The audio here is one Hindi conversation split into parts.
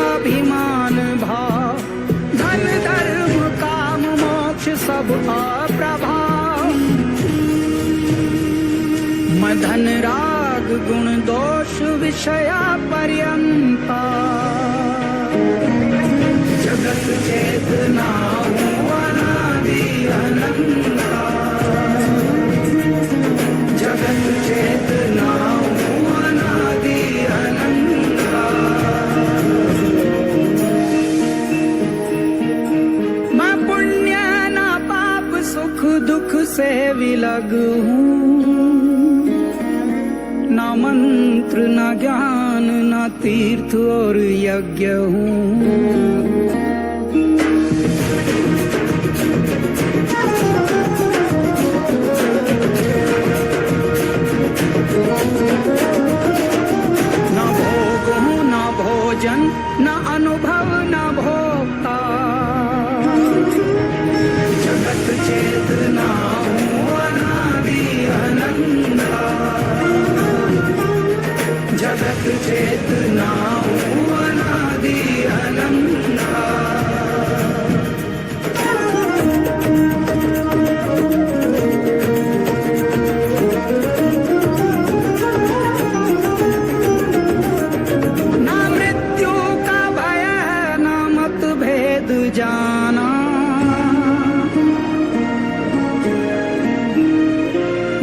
अभिमान भाव, धन धर्म काम मोक्ष सब अप्रभाव। मदन राग गुण दोष विषया पर्यंता, जगत चेतना अनादि अनंता। जगत चेतना अनादि अनंता। मैं पुण्य न पाप सुख दुख से विलग हूँ, न मंत्र न ज्ञान न तीर्थ और यज्ञ हूँ। न भोग हूँ न भोजन न अनुभव न भोक्ता। जगत चेतना हूँ अनादि अनंता। जगत चेतना हूँ अनादि अनंता। ना मृत्यु का भय न मत भेद जाना,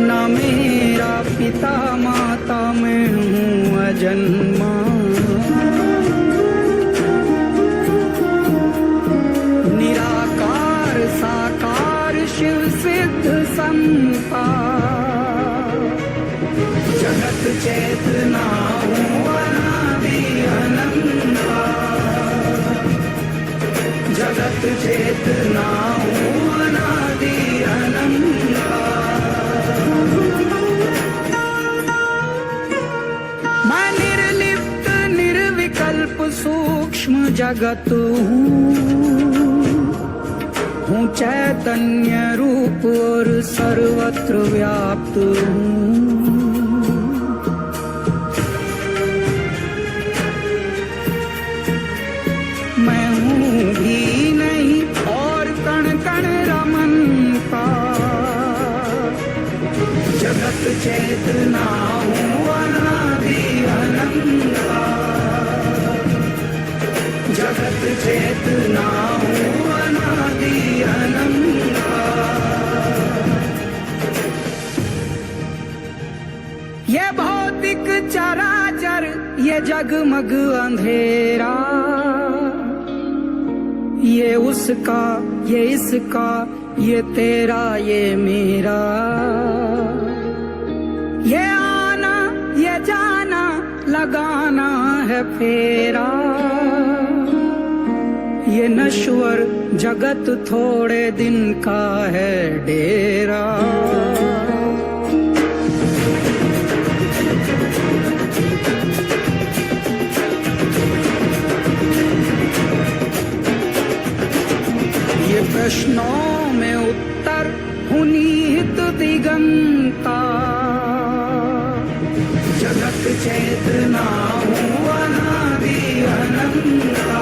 न मेरा पिता माता मैं हूँ अजन्मा। निराकार साकार शिव सिद्ध संता। जगत चेतना हूँ अनादि अनंता। जगत चेतना हूँ अनादि अनंता। मैं निर्लिप्त निर्विकल्प सूक्ष्म जगत हूँ चैतन्य रूप और सर्वत्र व्याप्त हूँ। मैं हूँ भी नहीं और कण कण रमन का। जगत चेतना हूँ अनादि अनंता। जगत चेतना हूँ अनादि अनंता। ये भौतिक चराचर ये जगमग अंधेरा, ये उसका ये इसका ये तेरा ये मेरा। ये आना ये जाना लगाना है फेरा। ये नश्वर जगत थोड़े दिन का है डेरा। ये प्रश्नों में उत्तर हूँ निहित दिगंता। जगत चेतना हूँ अनादि अनंता।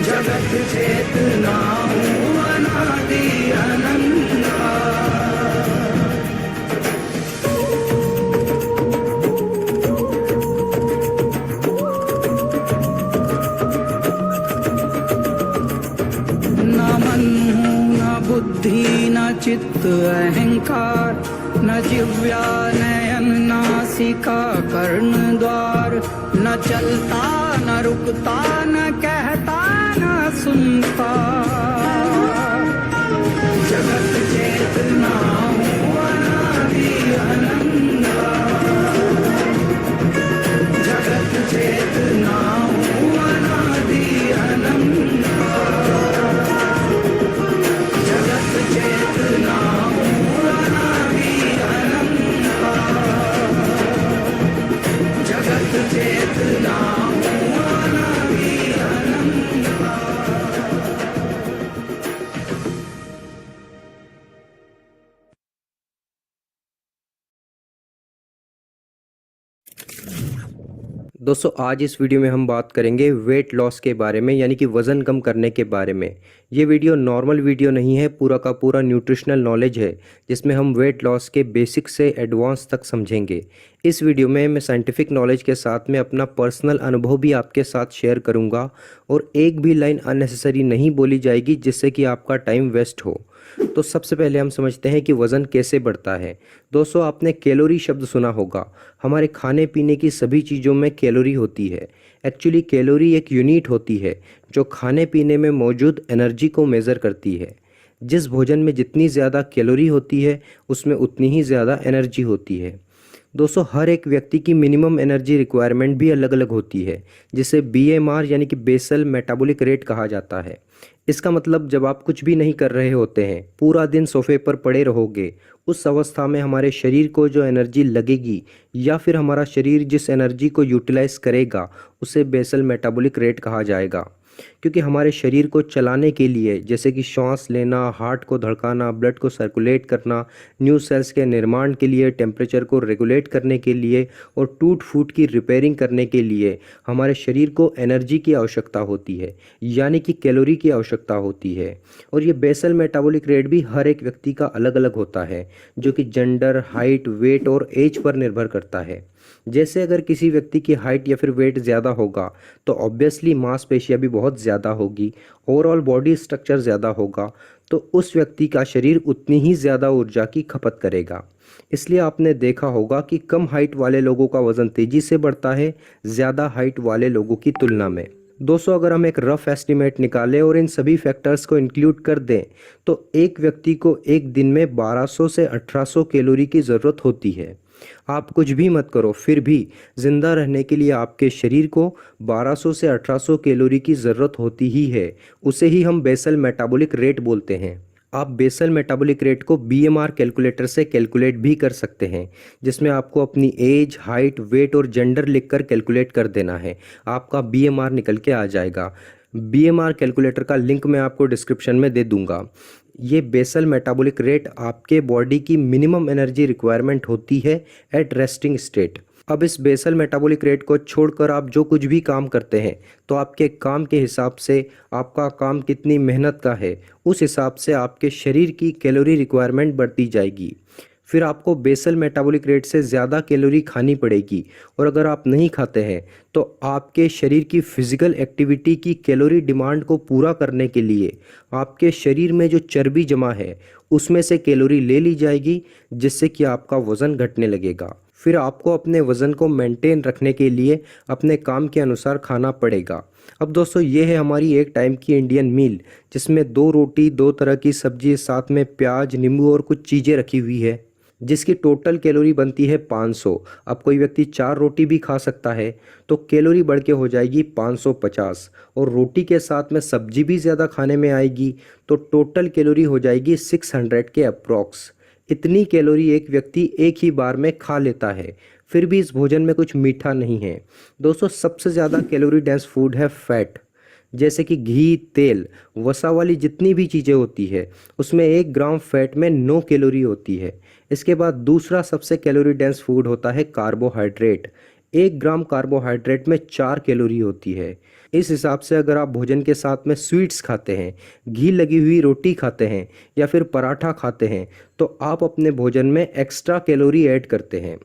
जगत चेतना हूँ अनादि अनंता। न मन हूँ न बुद्धि न चित्त अहंकार, न जिह्वा नयन नासिका कर्ण द्वार। न चलता न रुकता न कहता न सुनता। जगत चेतना हूँ अनादि अनंता। जगत चेतना हूँ अनादि अनंता। जगत चेतना हूँ अनादि अनंता। जगत चेतना हूँ अनादि अनंता। दोस्तों आज इस वीडियो में हम बात करेंगे वेट लॉस के बारे में, यानी कि वज़न कम करने के बारे में। ये वीडियो नॉर्मल वीडियो नहीं है, पूरा का पूरा न्यूट्रिशनल नॉलेज है जिसमें हम वेट लॉस के बेसिक से एडवांस तक समझेंगे। इस वीडियो में मैं साइंटिफिक नॉलेज के साथ में अपना पर्सनल अनुभव भी आपके साथ शेयर करूंगा और एक भी लाइन अननेसेसरी नहीं बोली जाएगी जिससे कि आपका टाइम वेस्ट हो। तो सबसे पहले हम समझते हैं कि वज़न कैसे बढ़ता है। दोस्तों आपने कैलोरी शब्द सुना होगा। हमारे खाने पीने की सभी चीज़ों में कैलोरी होती है। एक्चुअली कैलोरी एक यूनिट होती है जो खाने पीने में मौजूद एनर्जी को मेज़र करती है। जिस भोजन में जितनी ज़्यादा कैलोरी होती है उसमें उतनी ही ज़्यादा एनर्जी होती है। दोस्तों हर एक व्यक्ति की मिनिमम एनर्जी रिक्वायरमेंट भी अलग अलग होती है, जिसे बीएमआर यानी कि बेसल मेटाबॉलिक रेट कहा जाता है। इसका मतलब जब आप कुछ भी नहीं कर रहे होते हैं, पूरा दिन सोफे पर पड़े रहोगे, उस अवस्था में हमारे शरीर को जो एनर्जी लगेगी या फिर हमारा शरीर जिस एनर्जी को यूटिलाइज करेगा उसे बेसल मेटाबॉलिक रेट कहा जाएगा। क्योंकि हमारे शरीर को चलाने के लिए, जैसे कि श्वास लेना, हार्ट को धड़काना, ब्लड को सर्कुलेट करना, न्यू सेल्स के निर्माण के लिए, टेम्परेचर को रेगुलेट करने के लिए और टूट फूट की रिपेयरिंग करने के लिए हमारे शरीर को एनर्जी की आवश्यकता होती है, यानी कि कैलोरी की आवश्यकता होती है। और ये बेसल मेटाबॉलिक रेट भी हर एक व्यक्ति का अलग अलग होता है, जो कि जेंडर, हाइट, वेट और एज पर निर्भर करता है। जैसे अगर किसी व्यक्ति की हाइट या फिर वेट ज़्यादा होगा तो ऑब्वियसली मांसपेशियाँ भी बहुत ज़्यादा होगी, ओवरऑल बॉडी स्ट्रक्चर ज़्यादा होगा, तो उस व्यक्ति का शरीर उतनी ही ज़्यादा ऊर्जा की खपत करेगा। इसलिए आपने देखा होगा कि कम हाइट वाले लोगों का वज़न तेज़ी से बढ़ता है ज़्यादा हाइट वाले लोगों की तुलना में। दोस्तों अगर हम एक रफ एस्टिमेट निकालें और इन सभी फैक्टर्स को इंक्लूड कर दें तो एक व्यक्ति को एक दिन में 1200 से 1800 कैलोरी की ज़रूरत होती है। आप कुछ भी मत करो फिर भी ज़िंदा रहने के लिए आपके शरीर को 1200 से 1800 कैलोरी की ज़रूरत होती ही है। उसे ही हम बेसल मेटाबॉलिक रेट बोलते हैं। आप बेसल मेटाबॉलिक रेट को बीएमआर कैलकुलेटर से कैलकुलेट भी कर सकते हैं, जिसमें आपको अपनी एज, हाइट, वेट और जेंडर लिखकर कैलकुलेट कर देना है। आपका बीएमआर निकल के आ जाएगा। बीएमआर कैलकुलेटर का लिंक मैं आपको डिस्क्रिप्शन में दे दूंगा। ये बेसल मेटाबॉलिक रेट आपके बॉडी की मिनिमम एनर्जी रिक्वायरमेंट होती है एट रेस्टिंग स्टेट। अब इस बेसल मेटाबॉलिक रेट को छोड़कर आप जो कुछ भी काम करते हैं तो आपके काम के हिसाब से, आपका काम कितनी मेहनत का है उस हिसाब से आपके शरीर की कैलोरी रिक्वायरमेंट बढ़ती जाएगी। फिर आपको बेसल मेटाबॉलिक रेट से ज़्यादा कैलोरी खानी पड़ेगी और अगर आप नहीं खाते हैं तो आपके शरीर की फिजिकल एक्टिविटी की कैलोरी डिमांड को पूरा करने के लिए आपके शरीर में जो चर्बी जमा है उसमें से कैलोरी ले ली जाएगी, जिससे कि आपका वज़न घटने लगेगा। फिर आपको अपने वज़न को मेंटेन रखने के लिए अपने काम के अनुसार खाना पड़ेगा। अब दोस्तों ये है हमारी एक टाइम की इंडियन मील, जिसमें 2 रोटी, 2 तरह की सब्जी, साथ में प्याज, नींबू और कुछ चीज़ें रखी हुई है, जिसकी टोटल कैलोरी बनती है 500। अब कोई व्यक्ति 4 रोटी भी खा सकता है तो कैलोरी बढ़ के हो जाएगी 550 और रोटी के साथ में सब्जी भी ज़्यादा खाने में आएगी तो टोटल कैलोरी हो जाएगी 600 के अप्रॉक्स। इतनी कैलोरी एक व्यक्ति एक ही बार में खा लेता है। फिर भी इस भोजन में कुछ मीठा नहीं है। दोस्तों सबसे ज़्यादा कैलोरी डेंस फूड है फैट, जैसे कि घी, तेल, वसा वाली जितनी भी चीज़ें होती है उसमें 1 ग्राम फैट में 9 कैलोरी होती है। इसके बाद दूसरा सबसे कैलोरी डेंस फूड होता है कार्बोहाइड्रेट। 1 ग्राम कार्बोहाइड्रेट में 4 कैलोरी होती है। इस हिसाब से अगर आप भोजन के साथ में स्वीट्स खाते हैं, घी लगी हुई रोटी खाते हैं या फिर पराठा खाते हैं तो आप अपने भोजन में एक्स्ट्रा कैलोरी ऐड करते हैं।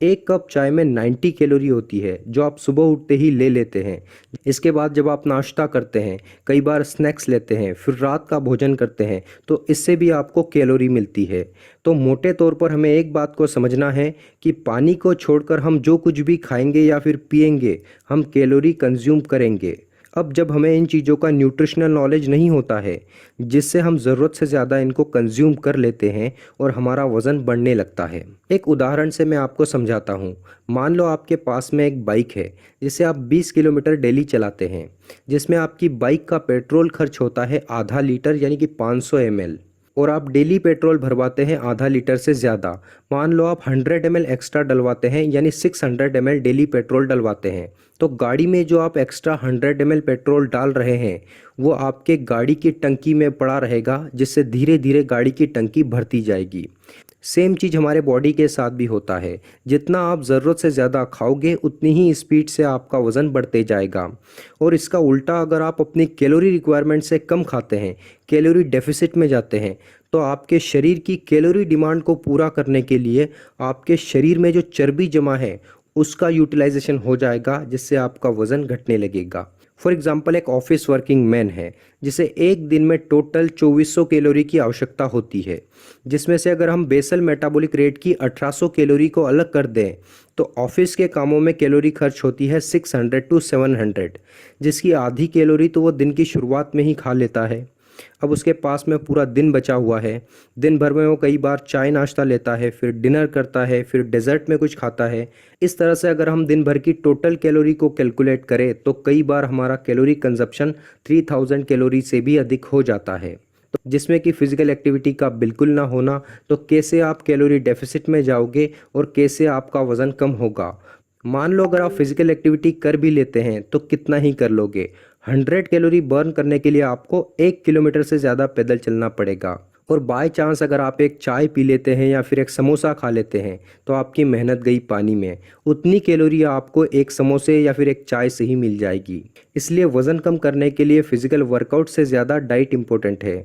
1 कप चाय में 90 कैलोरी होती है जो आप सुबह उठते ही ले लेते हैं। इसके बाद जब आप नाश्ता करते हैं, कई बार स्नैक्स लेते हैं, फिर रात का भोजन करते हैं तो इससे भी आपको कैलोरी मिलती है। तो मोटे तौर पर हमें एक बात को समझना है कि पानी को छोड़कर हम जो कुछ भी खाएंगे या फिर पिएंगे हम कैलोरी कंज्यूम करेंगे। अब जब हमें इन चीज़ों का न्यूट्रिशनल नॉलेज नहीं होता है, जिससे हम ज़रूरत से ज़्यादा इनको कंज्यूम कर लेते हैं और हमारा वज़न बढ़ने लगता है। एक उदाहरण से मैं आपको समझाता हूँ। मान लो आपके पास में एक बाइक है जिसे आप 20 किलोमीटर डेली चलाते हैं, जिसमें आपकी बाइक का पेट्रोल खर्च होता है आधा लीटर यानी कि 500 ml, और आप डेली पेट्रोल भरवाते हैं आधा लीटर से ज़्यादा। मान लो आप 100 ml एक्स्ट्रा डलवाते हैं यानी 600 ml डेली पेट्रोल डलवाते हैं, तो गाड़ी में जो आप एक्स्ट्रा 100 ml पेट्रोल डाल रहे हैं वो आपके गाड़ी की टंकी में पड़ा रहेगा, जिससे धीरे धीरे गाड़ी की टंकी भरती जाएगी। सेम चीज़ हमारे बॉडी के साथ भी होता है। जितना आप ज़रूरत से ज़्यादा खाओगे उतनी ही स्पीड से आपका वज़न बढ़ते जाएगा। और इसका उल्टा अगर आप अपनी कैलोरी रिक्वायरमेंट से कम खाते हैं, कैलोरी डेफिसिट में जाते हैं, तो आपके शरीर की कैलोरी डिमांड को पूरा करने के लिए आपके शरीर में जो चर्बी जमा है उसका यूटिलाइजेशन हो जाएगा, जिससे आपका वज़न घटने लगेगा। फॉर एग्जांपल एक ऑफिस वर्किंग मैन है जिसे एक दिन में टोटल 2400 कैलोरी की आवश्यकता होती है, जिसमें से अगर हम बेसल मेटाबॉलिक रेट की 1800 कैलोरी को अलग कर दें तो ऑफिस के कामों में कैलोरी खर्च होती है 600 to 700, जिसकी आधी कैलोरी तो वो दिन की शुरुआत में ही खा लेता है। अब उसके पास में पूरा दिन बचा हुआ है। दिन भर में वो कई बार चाय नाश्ता लेता है, फिर डिनर करता है, फिर डेजर्ट में कुछ खाता है। इस तरह से अगर हम दिन भर की टोटल कैलोरी को कैलकुलेट करें तो कई बार हमारा कैलोरी कंजप्शन 3000 कैलोरी से भी अधिक हो जाता है। तो जिसमें कि फिजिकल एक्टिविटी का बिल्कुल ना होना, तो कैसे आप कैलोरी डेफिसिट में जाओगे और कैसे आपका वज़न कम होगा। मान लो अगर आप फिजिकल एक्टिविटी कर भी लेते हैं तो कितना ही कर लोगे। 100 कैलोरी बर्न करने के लिए आपको 1 किलोमीटर से ज़्यादा पैदल चलना पड़ेगा। और बाय चांस अगर आप एक चाय पी लेते हैं या फिर एक समोसा खा लेते हैं तो आपकी मेहनत गई पानी में। उतनी कैलोरी आपको एक समोसे या फिर एक चाय से ही मिल जाएगी। इसलिए वज़न कम करने के लिए फिजिकल वर्कआउट से ज़्यादा डाइट इम्पोर्टेंट है।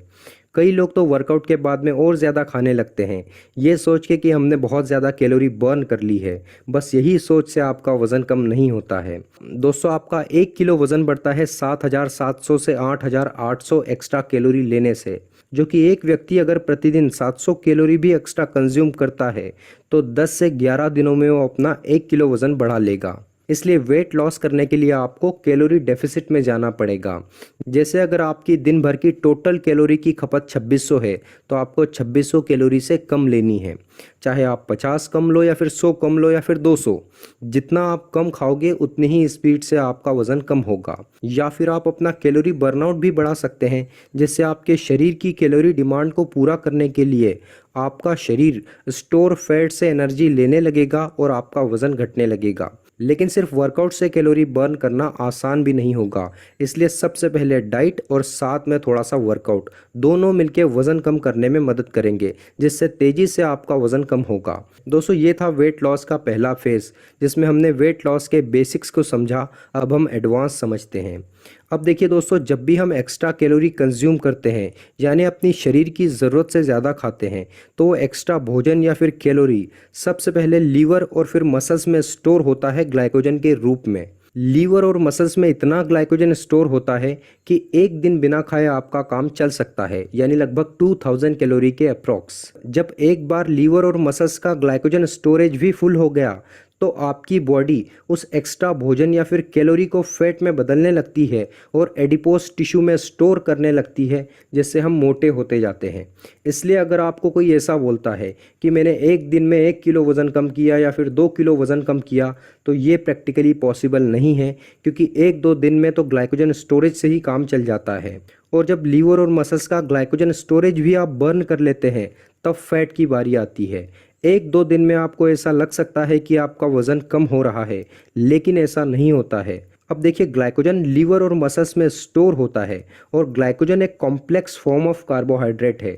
कई लोग तो वर्कआउट के बाद में और ज़्यादा खाने लगते हैं, ये सोच के कि हमने बहुत ज़्यादा कैलोरी बर्न कर ली है। बस यही सोच से आपका वज़न कम नहीं होता है। दोस्तों, आपका 1 किलो वज़न बढ़ता है 7700 से 8800 एक्स्ट्रा कैलोरी लेने से, जो कि एक व्यक्ति अगर प्रतिदिन 700 कैलोरी भी एक्स्ट्रा कंज्यूम करता है तो 10 से 11 दिनों में वो अपना 1 किलो वज़न बढ़ा लेगा। इसलिए वेट लॉस करने के लिए आपको कैलोरी डेफिसिट में जाना पड़ेगा। जैसे अगर आपकी दिन भर की टोटल कैलोरी की खपत 2600 है तो आपको 2600 कैलोरी से कम लेनी है। चाहे आप 50 कम लो या फिर 100 कम लो या फिर 200, जितना आप कम खाओगे उतनी ही स्पीड से आपका वज़न कम होगा। या फिर आप अपना कैलोरी बर्नआउट भी बढ़ा सकते हैं, जिससे आपके शरीर की कैलोरी डिमांड को पूरा करने के लिए आपका शरीर स्टोर फैट से एनर्जी लेने लगेगा और आपका वज़न घटने लगेगा। लेकिन सिर्फ वर्कआउट से कैलोरी बर्न करना आसान भी नहीं होगा। इसलिए सबसे पहले डाइट और साथ में थोड़ा सा वर्कआउट दोनों मिलके वज़न कम करने में मदद करेंगे, जिससे तेज़ी से आपका वज़न कम होगा। दोस्तों, ये था वेट लॉस का पहला फेज़, जिसमें हमने वेट लॉस के बेसिक्स को समझा। अब हम एडवांस समझते हैं। अब देखिए दोस्तों, जब भी हम एक्स्ट्रा कैलोरी कंज्यूम करते हैं यानी अपनी शरीर की ज़रूरत से ज़्यादा खाते हैं, तो वो एक्स्ट्रा भोजन या फिर कैलोरी सबसे पहले लीवर और फिर मसल्स में स्टोर होता है ग्लाइकोजन के रूप में। लीवर और मसल्स में इतना ग्लाइकोजन स्टोर होता है कि एक दिन बिना खाए आपका काम चल सकता है, यानी लगभग 2000 कैलोरी के अप्रॉक्स। जब एक बार लीवर और मसल्स का ग्लाइकोजन स्टोरेज भी फुल हो गया तो आपकी बॉडी उस एक्स्ट्रा भोजन या फिर कैलोरी को फैट में बदलने लगती है और एडिपोज टिश्यू में स्टोर करने लगती है, जिससे हम मोटे होते जाते हैं। इसलिए अगर आपको कोई ऐसा बोलता है कि मैंने एक दिन में 1 किलो वज़न कम किया या फिर 2 किलो वज़न कम किया, तो ये प्रैक्टिकली पॉसिबल नहीं है, क्योंकि 1-2 दिन में तो ग्लाइकोजन स्टोरेज से ही काम चल जाता है। और जब लीवर और मसल्स का ग्लाइकोजन स्टोरेज भी आप बर्न कर लेते हैं तब फैट की बारी आती है। 1-2 दिन में आपको ऐसा लग सकता है कि आपका वज़न कम हो रहा है, लेकिन ऐसा नहीं होता है। अब देखिए, ग्लाइकोजन लीवर और मसल्स में स्टोर होता है और ग्लाइकोजन एक कॉम्प्लेक्स फॉर्म ऑफ कार्बोहाइड्रेट है।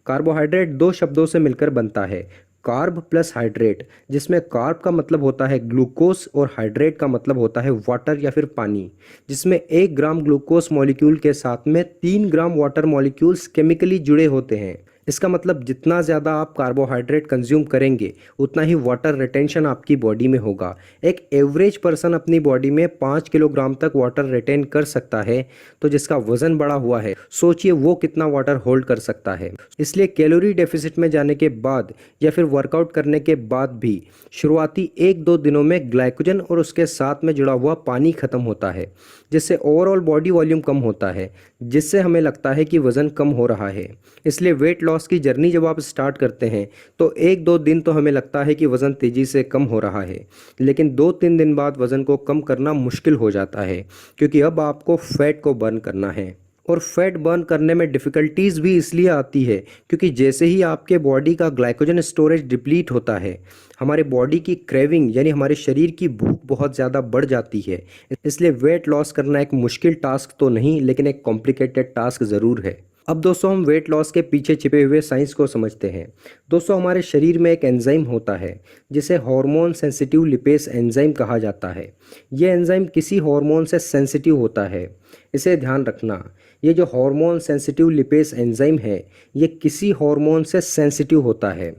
कार्बोहाइड्रेट 2 शब्दों से मिलकर बनता है, कार्ब प्लस हाइड्रेट, जिसमें कार्ब का मतलब होता है ग्लूकोज और हाइड्रेट का मतलब होता है वाटर या फिर पानी, जिसमें 1 ग्राम ग्लूकोज मॉलिक्यूल के साथ में 3 ग्राम वाटर मॉलिक्यूल्स केमिकली जुड़े होते हैं। इसका मतलब जितना ज़्यादा आप कार्बोहाइड्रेट कंज्यूम करेंगे उतना ही वाटर रिटेंशन आपकी बॉडी में होगा। एक एवरेज पर्सन अपनी बॉडी में 5 किलोग्राम तक वाटर रिटेन कर सकता है, तो जिसका वज़न बढ़ा हुआ है सोचिए वो कितना वाटर होल्ड कर सकता है। इसलिए कैलोरी डेफिसिट में जाने के बाद या फिर वर्कआउट करने के बाद भी शुरुआती 1-2 दिनों में ग्लाइकोजन और उसके साथ में जुड़ा हुआ पानी खत्म होता है, जिससे ओवरऑल बॉडी वॉल्यूम कम होता है, जिससे हमें लगता है कि वज़न कम हो रहा है। इसलिए वेट लॉस की जर्नी जब आप स्टार्ट करते हैं तो 1-2 दिन तो हमें लगता है कि वज़न तेज़ी से कम हो रहा है, लेकिन 2-3 दिन बाद वज़न को कम करना मुश्किल हो जाता है, क्योंकि अब आपको फैट को बर्न करना है। और फैट बर्न करने में डिफ़िकल्टीज़ भी इसलिए आती है क्योंकि जैसे ही आपके बॉडी का ग्लाइकोजन स्टोरेज डिप्लीट होता है, हमारे बॉडी की क्रेविंग यानी हमारे शरीर की भूख बहुत ज़्यादा बढ़ जाती है। इसलिए वेट लॉस करना एक मुश्किल टास्क तो नहीं, लेकिन एक कॉम्प्लिकेटेड टास्क ज़रूर है। अब दोस्तों हम वेट लॉस के पीछे छिपे हुए साइंस को समझते हैं। दोस्तों हमारे शरीर में एक एंजाइम होता है जिसे हार्मोन सेंसिटिव लिपेज एंजाइम कहा जाता है। ये एंजाइम किसी हार्मोन से सेंसिटिव होता है, इसे ध्यान रखना। ये जो हार्मोन सेंसिटिव लिपेज एंजाइम है ये किसी हार्मोन से सेंसिटिव होता है।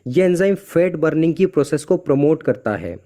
ये एंजाइम फैट बर्निंग की प्रोसेस को प्रमोट करता है।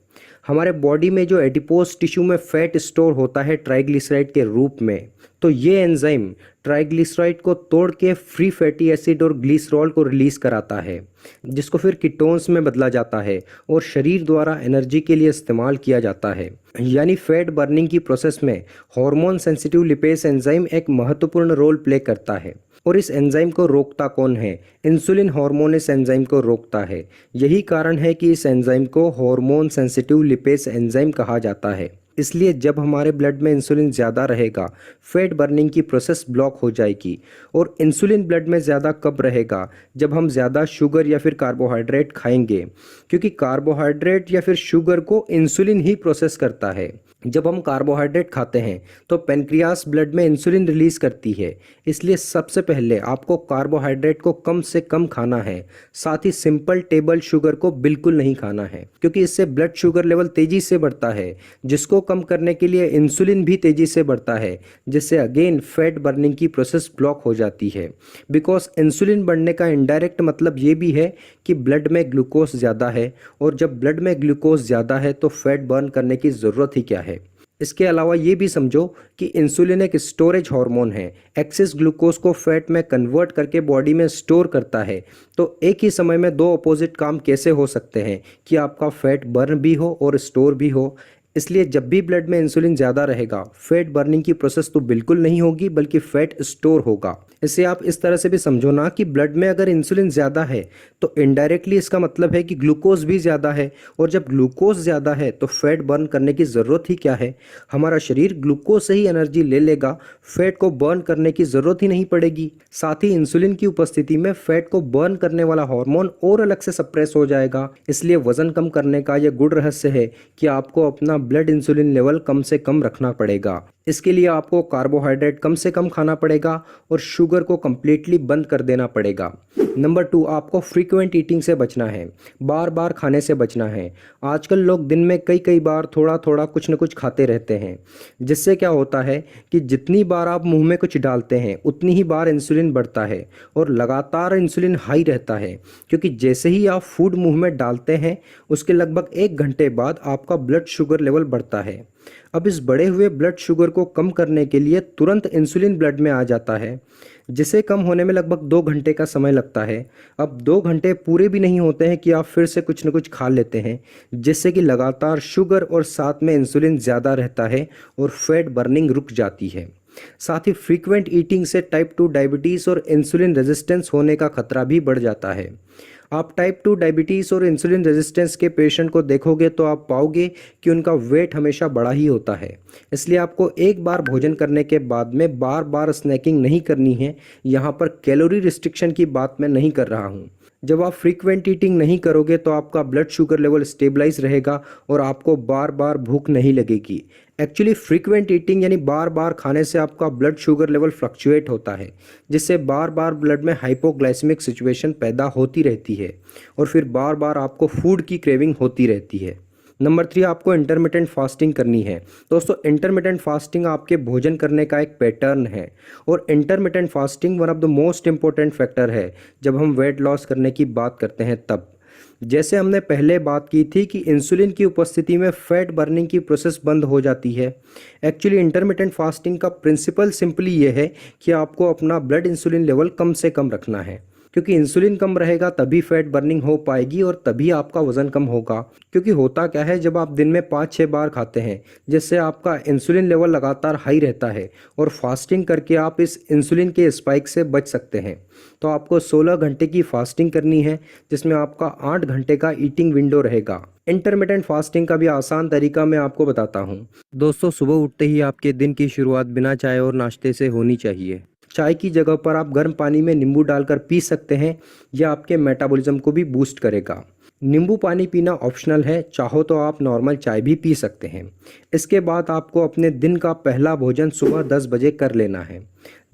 हमारे बॉडी में जो एडिपोज टिश्यू में फैट स्टोर होता है ट्राइग्लिसराइड के रूप में, तो ये एंजाइम ट्राइग्लिसराइड को तोड़ के फ्री फैटी एसिड और ग्लिसरॉल को रिलीज कराता है, जिसको फिर कीटोन्स में बदला जाता है और शरीर द्वारा एनर्जी के लिए इस्तेमाल किया जाता है। यानी फैट बर्निंग की प्रोसेस में हार्मोन सेंसिटिव लिपेज एंजाइम एक महत्वपूर्ण रोल प्ले करता है। और इस एंजाइम को रोकता कौन है? इंसुलिन हार्मोन इस एंजाइम को रोकता है। यही कारण है कि इस एंजाइम को हार्मोन सेंसिटिव लिपेज एंजाइम कहा जाता है। इसलिए जब हमारे ब्लड में इंसुलिन ज़्यादा रहेगा, फैट बर्निंग की प्रोसेस ब्लॉक हो जाएगी। और इंसुलिन ब्लड में ज़्यादा कब रहेगा? जब हम ज़्यादा शुगर या फिर कार्बोहाइड्रेट खाएंगे, क्योंकि कार्बोहाइड्रेट या फिर शुगर को इंसुलिन ही प्रोसेस करता है। जब हम कार्बोहाइड्रेट खाते हैं तो पेनक्रियास ब्लड में इंसुलिन रिलीज करती है। इसलिए सबसे पहले आपको कार्बोहाइड्रेट को कम से कम खाना है। साथ ही सिंपल टेबल शुगर को बिल्कुल नहीं खाना है, क्योंकि इससे ब्लड शुगर लेवल तेजी से बढ़ता है, जिसको कम करने के लिए इंसुलिन भी तेजी से बढ़ता है, जिससे अगेन फैट बर्निंग की प्रोसेस ब्लॉक हो जाती है। बिकॉज इंसुलिन बढ़ने का इनडायरेक्ट मतलब ये भी है कि ब्लड में ग्लूकोज ज़्यादा है, और जब ब्लड में ग्लूकोज ज़्यादा है तो फैट बर्न करने की ज़रूरत ही क्या है। इसके अलावा ये भी समझो कि इंसुलिन एक स्टोरेज हार्मोन है। एक्सेस ग्लूकोज को फैट में कन्वर्ट करके बॉडी में स्टोर करता है। तो एक ही समय में दो अपोजिट काम कैसे हो सकते हैं कि आपका फैट बर्न भी हो और स्टोर भी हो। इसलिए जब भी ब्लड में इंसुलिन ज़्यादा रहेगा, फैट बर्निंग की प्रोसेस तो बिल्कुल नहीं होगी, बल्कि फैट स्टोर होगा। इसे आप इस तरह से भी समझो ना कि ब्लड में अगर इंसुलिन ज़्यादा है तो इनडायरेक्टली इसका मतलब है कि ग्लूकोज भी ज़्यादा है, और जब ग्लूकोज ज़्यादा है तो फैट बर्न करने की ज़रूरत ही क्या है। हमारा शरीर ग्लूकोज से ही एनर्जी ले लेगा, फैट को बर्न करने की ज़रूरत ही नहीं पड़ेगी। साथ ही इंसुलिन की उपस्थिति में फैट को बर्न करने वाला हार्मोन और अलग से सप्रेस हो जाएगा। इसलिए वजन कम करने का यह गुड रहस्य है कि आपको अपना ब्लड इंसुलिन लेवल कम से कम रखना पड़ेगा। इसके लिए आपको कार्बोहाइड्रेट कम से कम खाना पड़ेगा और शुगर को कंप्लीटली बंद कर देना पड़ेगा। नंबर 2, आपको फ्रीक्वेंट ईटिंग से बचना है, बार बार खाने से बचना है। आजकल लोग दिन में कई बार थोड़ा थोड़ा कुछ न कुछ खाते रहते हैं, जिससे क्या होता है कि जितनी बार आप मुंह में कुछ डालते हैं उतनी ही बार इंसुलिन बढ़ता है और लगातार इंसुलिन हाई रहता है, क्योंकि जैसे ही आप फूड मुंह में डालते हैं उसके लगभग 1 घंटे बाद आपका ब्लड शुगर लेवल बढ़ता है। अब इस बढ़े हुए ब्लड शुगर को कम करने के लिए तुरंत इंसुलिन ब्लड में आ जाता है, जिसे कम होने में लगभग 2 घंटे का समय लगता है। अब 2 घंटे पूरे भी नहीं होते हैं कि आप फिर से कुछ न कुछ खा लेते हैं, जिससे कि लगातार शुगर और साथ में इंसुलिन ज़्यादा रहता है और फैट बर्निंग रुक जाती है। साथ ही फ्रीक्वेंट ईटिंग से टाइप 2 डायबिटीज़ और इंसुलिन रेजिस्टेंस होने का खतरा भी बढ़ जाता है। आप टाइप 2 डायबिटीज़ और इंसुलिन रेजिस्टेंस के पेशेंट को देखोगे तो आप पाओगे कि उनका वेट हमेशा बड़ा ही होता है। इसलिए आपको एक बार भोजन करने के बाद में बार बार स्नैकिंग नहीं करनी है। यहाँ पर कैलोरी रिस्ट्रिक्शन की बात मैं नहीं कर रहा हूँ। जब आप फ्रीक्वेंट ईटिंग नहीं करोगे तो आपका ब्लड शुगर लेवल स्टेबलाइज रहेगा और आपको बार बार भूख नहीं लगेगी। एक्चुअली फ्रीक्वेंट ईटिंग यानी बार बार खाने से आपका ब्लड शुगर लेवल फ्लक्चुएट होता है, जिससे बार बार ब्लड में हाइपोग्लाइसेमिक सिचुएशन पैदा होती रहती है और फिर बार बार आपको फूड की क्रेविंग होती रहती है। नंबर 3, आपको इंटरमिटेंट फास्टिंग करनी है। दोस्तों इंटरमिटेंट फास्टिंग आपके भोजन करने का एक पैटर्न है, और intermittent fasting one of the most important factor है जब हम वेट लॉस करने की बात करते हैं तब। जैसे हमने पहले बात की थी कि इंसुलिन की उपस्थिति में फैट बर्निंग की प्रोसेस बंद हो जाती है। एक्चुअली इंटरमिटेंट फास्टिंग का प्रिंसिपल सिंपली ये है कि आपको अपना ब्लड इंसुलिन लेवल कम से कम रखना है, क्योंकि इंसुलिन कम रहेगा तभी फैट बर्निंग हो पाएगी और तभी आपका वजन कम होगा। क्योंकि होता क्या है, जब आप दिन में 5-6 बार खाते हैं जिससे आपका इंसुलिन लेवल लगातार हाई रहता है, और फास्टिंग करके आप इस इंसुलिन के स्पाइक से बच सकते हैं। तो आपको 16 घंटे की फास्टिंग करनी है, जिसमें आपका 8 घंटे का ईटिंग विंडो रहेगा। इंटरमिटेंट फास्टिंग का भी आसान तरीका मैं आपको बताता हूँ। दोस्तों सुबह उठते ही आपके दिन की शुरुआत बिना चाय और नाश्ते से होनी चाहिए। चाय की जगह पर आप गर्म पानी में नींबू डालकर पी सकते हैं, यह आपके मेटाबॉलिज्म को भी बूस्ट करेगा। नींबू पानी पीना ऑप्शनल है, चाहो तो आप नॉर्मल चाय भी पी सकते हैं। इसके बाद आपको अपने दिन का पहला भोजन सुबह 10 बजे कर लेना है।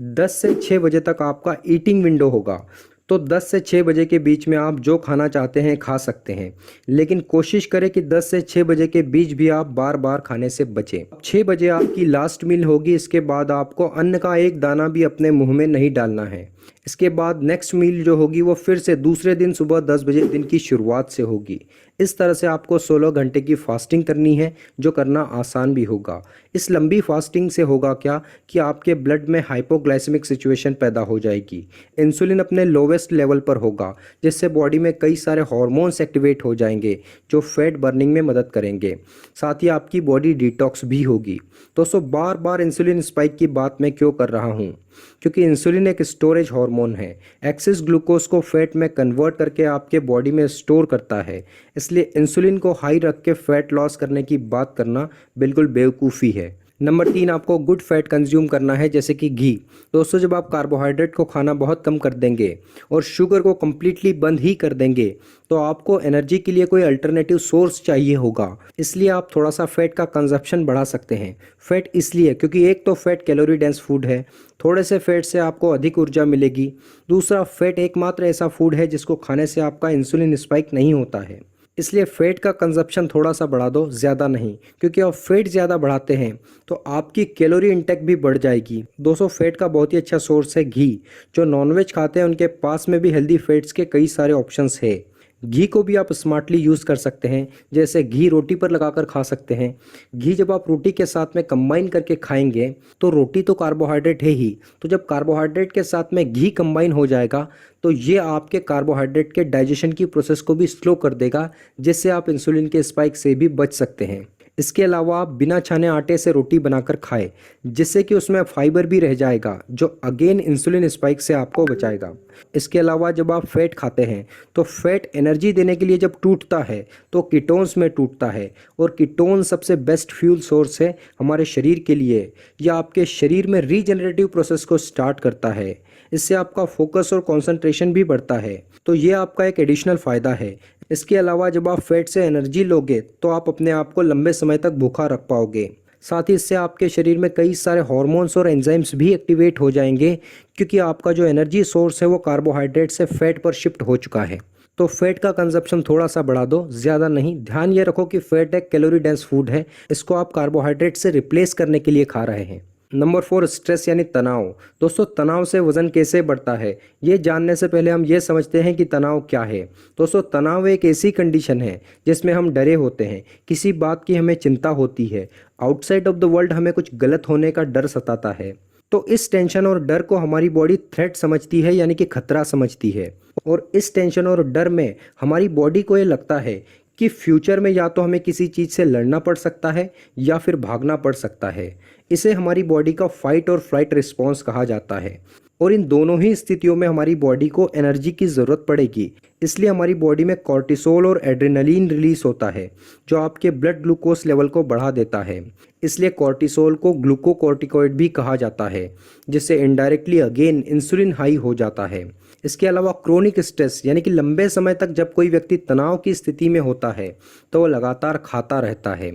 10 से 6 बजे तक आपका ईटिंग विंडो होगा। तो 10 से 6 बजे के बीच में आप जो खाना चाहते हैं खा सकते हैं, लेकिन कोशिश करें कि 10 से 6 बजे के बीच भी आप बार बार खाने से बचें। 6 बजे आपकी लास्ट मील होगी, इसके बाद आपको अन्न का एक दाना भी अपने मुंह में नहीं डालना है। इसके बाद नेक्स्ट मील जो होगी वो फिर से दूसरे दिन सुबह 10 बजे दिन की शुरुआत से होगी। इस तरह से आपको 16 घंटे की फास्टिंग करनी है, जो करना आसान भी होगा। इस लंबी फास्टिंग से होगा क्या कि आपके ब्लड में हाइपोग्लाइसेमिक सिचुएशन पैदा हो जाएगी, इंसुलिन अपने लोवेस्ट लेवल पर होगा, जिससे बॉडी में कई सारे हार्मोन्स एक्टिवेट हो जाएंगे जो फैट बर्निंग में मदद करेंगे। साथ ही आपकी बॉडी डिटॉक्स भी होगी। दोस्तों, बार बार इंसुलिन स्पाइक की बात मैं क्यों कर रहा हूँ? क्योंकि इंसुलिन एक स्टोरेज हार्मोन है, एक्सेस ग्लूकोज को फैट में कन्वर्ट करके आपके बॉडी में स्टोर करता है। इसलिए इंसुलिन को हाई रख के फैट लॉस करने की बात करना बिल्कुल बेवकूफ़ी है। नंबर 3, आपको गुड फैट कंज्यूम करना है, जैसे कि घी। दोस्तों, जब आप कार्बोहाइड्रेट को खाना बहुत कम कर देंगे और शुगर को कम्प्लीटली बंद ही कर देंगे, तो आपको एनर्जी के लिए कोई अल्टरनेटिव सोर्स चाहिए होगा। इसलिए आप थोड़ा सा फैट का कंजप्शन बढ़ा सकते हैं। फैट इसलिए क्योंकि एक तो फैट कैलोरी डेंस फूड है, थोड़े से फैट से आपको अधिक ऊर्जा मिलेगी। दूसरा, फैट एकमात्र ऐसा फूड है जिसको खाने से आपका इंसुलिन स्पाइक नहीं होता है। इसलिए फैट का कंजप्शन थोड़ा सा बढ़ा दो, ज़्यादा नहीं, क्योंकि आप फैट ज़्यादा बढ़ाते हैं तो आपकी कैलोरी इंटेक भी बढ़ जाएगी। दोस्तों, फैट का बहुत ही अच्छा सोर्स है घी। जो नॉनवेज खाते हैं उनके पास में भी हेल्दी फैट्स के कई सारे ऑप्शंस है। घी को भी आप स्मार्टली यूज़ कर सकते हैं, जैसे घी रोटी पर लगाकर खा सकते हैं। घी जब आप रोटी के साथ में कंबाइन करके खाएंगे तो रोटी तो कार्बोहाइड्रेट है ही, तो जब कार्बोहाइड्रेट के साथ में घी कंबाइन हो जाएगा तो ये आपके कार्बोहाइड्रेट के डाइजेशन की प्रोसेस को भी स्लो कर देगा, जिससे आप इंसुलिन के स्पाइक से भी बच सकते हैं। इसके अलावा आप बिना छाने आटे से रोटी बनाकर खाएं, जिससे कि उसमें फाइबर भी रह जाएगा, जो अगेन इंसुलिन स्पाइक से आपको बचाएगा। इसके अलावा जब आप फैट खाते हैं तो फैट एनर्जी देने के लिए जब टूटता है तो कीटोन्स में टूटता है, और कीटोन सबसे बेस्ट फ्यूल सोर्स है हमारे शरीर के लिए। यह आपके शरीर में रीजनरेटिव प्रोसेस को स्टार्ट करता है। इससे आपका फोकस और कंसंट्रेशन भी बढ़ता है, तो ये आपका एक एडिशनल फ़ायदा है। इसके अलावा जब आप फैट से एनर्जी लोगे तो आप अपने आप को लंबे समय तक भूखा रख पाओगे। साथ ही इससे आपके शरीर में कई सारे हार्मोन्स और एंजाइम्स भी एक्टिवेट हो जाएंगे, क्योंकि आपका जो एनर्जी सोर्स है वो कार्बोहाइड्रेट से फैट पर शिफ्ट हो चुका है। तो फैट का कंजप्शन थोड़ा सा बढ़ा दो, ज़्यादा नहीं। ध्यान ये रखो कि फैट एक कैलोरी डेंस फूड है, इसको आप कार्बोहाइड्रेट से रिप्लेस करने के लिए खा रहे हैं। नंबर 4, स्ट्रेस यानी तनाव। दोस्तों, तनाव से वजन कैसे बढ़ता है, ये जानने से पहले हम ये समझते हैं कि तनाव क्या है। दोस्तों, तनाव एक ऐसी कंडीशन है जिसमें हम डरे होते हैं, किसी बात की हमें चिंता होती है, आउटसाइड ऑफ द वर्ल्ड हमें कुछ गलत होने का डर सताता है। तो इस टेंशन और डर को हमारी बॉडी थ्रेट समझती है, यानी कि खतरा समझती है। और इस टेंशन और डर में हमारी बॉडी को ये लगता है कि फ्यूचर में या तो हमें किसी चीज़ से लड़ना पड़ सकता है या फिर भागना पड़ सकता है। इसे हमारी बॉडी का फाइट और फ्लाइट रिस्पॉन्स कहा जाता है, और इन दोनों ही स्थितियों में हमारी बॉडी को एनर्जी की ज़रूरत पड़ेगी। इसलिए हमारी बॉडी में कॉर्टिसोल और एड्रेनलिन रिलीज होता है, जो आपके ब्लड ग्लूकोज लेवल को बढ़ा देता है। इसलिए कॉर्टिसोल को ग्लूकोकॉर्टिकॉइड भी कहा जाता है, जिससे इनडायरेक्टली अगेन इंसुलिन हाई हो जाता है। इसके अलावा क्रोनिक स्ट्रेस यानी कि लंबे समय तक जब कोई व्यक्ति तनाव की स्थिति में होता है तो वो लगातार खाता रहता है।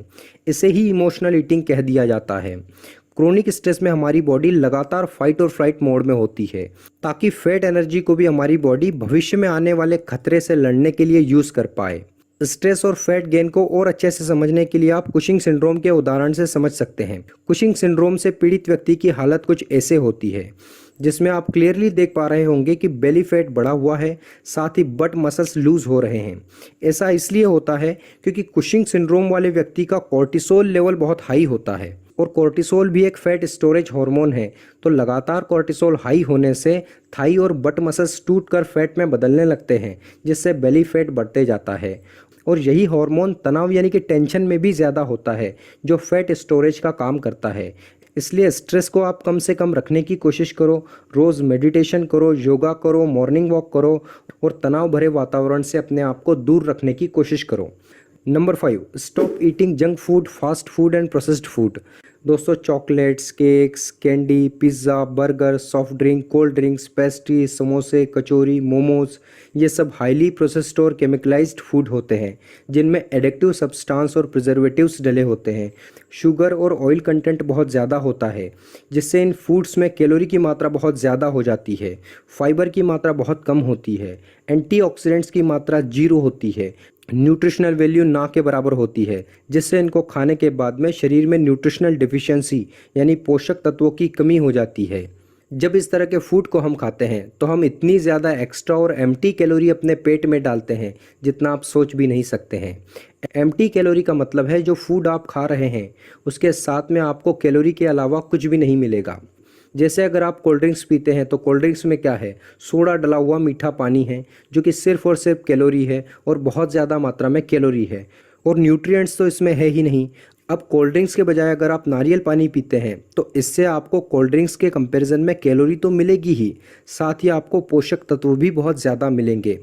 इसे ही इमोशनल ईटिंग कह दिया जाता है। क्रोनिक स्ट्रेस में हमारी बॉडी लगातार फाइट और फ्लाइट मोड में होती है, ताकि फैट एनर्जी को भी हमारी बॉडी भविष्य में आने वाले खतरे से लड़ने के लिए यूज़ कर पाए। स्ट्रेस और फैट गेन को और अच्छे से समझने के लिए आप कुशिंग सिंड्रोम के उदाहरण से समझ सकते हैं। कुशिंग सिंड्रोम से पीड़ित व्यक्ति की हालत कुछ ऐसे होती है, जिसमें आप क्लियरली देख पा रहे होंगे कि बेली फैट बढ़ा हुआ है, साथ ही बट मसल्स लूज हो रहे हैं। ऐसा इसलिए होता है क्योंकि कुशिंग सिंड्रोम वाले व्यक्ति का कॉर्टिसोल लेवल बहुत हाई होता है, और कॉर्टिसोल भी एक फैट स्टोरेज हार्मोन है। तो लगातार कॉर्टिसोल हाई होने से थाई और बट मसल्स टूटकर फैट में बदलने लगते हैं, जिससे बेली फैट बढ़ते जाता है। और यही हार्मोन तनाव यानी कि टेंशन में भी ज़्यादा होता है, जो फैट स्टोरेज का काम करता है। इसलिए स्ट्रेस को आप कम से कम रखने की कोशिश करो। रोज़ मेडिटेशन करो, योगा करो, मॉर्निंग वॉक करो, और तनाव भरे वातावरण से अपने आप को दूर रखने की कोशिश करो। Number 5, stop eating junk food, fast food and processed food. दोस्तों, chocolates, cakes, candy, pizza, burger, soft drink, cold drinks, pastry, समोसे, कचौरी, मोमोज, ये सब हाईली प्रोसेस्ड और केमिकलाइज्ड फूड होते हैं जिनमें एडिक्टिव सब्सटेंस और प्रिजर्वेटिव्स डले होते हैं। शुगर और ऑयल कंटेंट बहुत ज़्यादा होता है, जिससे इन फूड्स में कैलोरी की मात्रा बहुत ज़्यादा हो जाती है, फाइबर की मात्रा बहुत कम होती है, एंटीऑक्सीडेंट्स की मात्रा 0 होती है, न्यूट्रिशनल वैल्यू ना के बराबर होती है, जिससे इनको खाने के बाद में शरीर में न्यूट्रिशनल डिफिशियंसी यानी पोषक तत्वों की कमी हो जाती है। जब इस तरह के फूड को हम खाते हैं तो हम इतनी ज़्यादा एक्स्ट्रा और एम्प्टी कैलोरी अपने पेट में डालते हैं जितना आप सोच भी नहीं सकते हैं। एम्प्टी कैलोरी का मतलब है जो फूड आप खा रहे हैं उसके साथ में आपको कैलोरी के अलावा कुछ भी नहीं मिलेगा। जैसे अगर आप कोल्ड ड्रिंक्स पीते हैं तो कोल्ड ड्रिंक्स में क्या है, सोडा डला हुआ मीठा पानी है जो कि सिर्फ और सिर्फ कैलोरी है और बहुत ज़्यादा मात्रा में कैलोरी है, और न्यूट्रिएंट्स तो इसमें है ही नहीं। अब कोल्ड ड्रिंक्स के बजाय अगर आप नारियल पानी पीते हैं तो इससे आपको कोल्ड ड्रिंक्स के कंपैरिजन में कैलोरी तो मिलेगी ही, साथ ही आपको पोषक तत्व भी बहुत ज़्यादा मिलेंगे।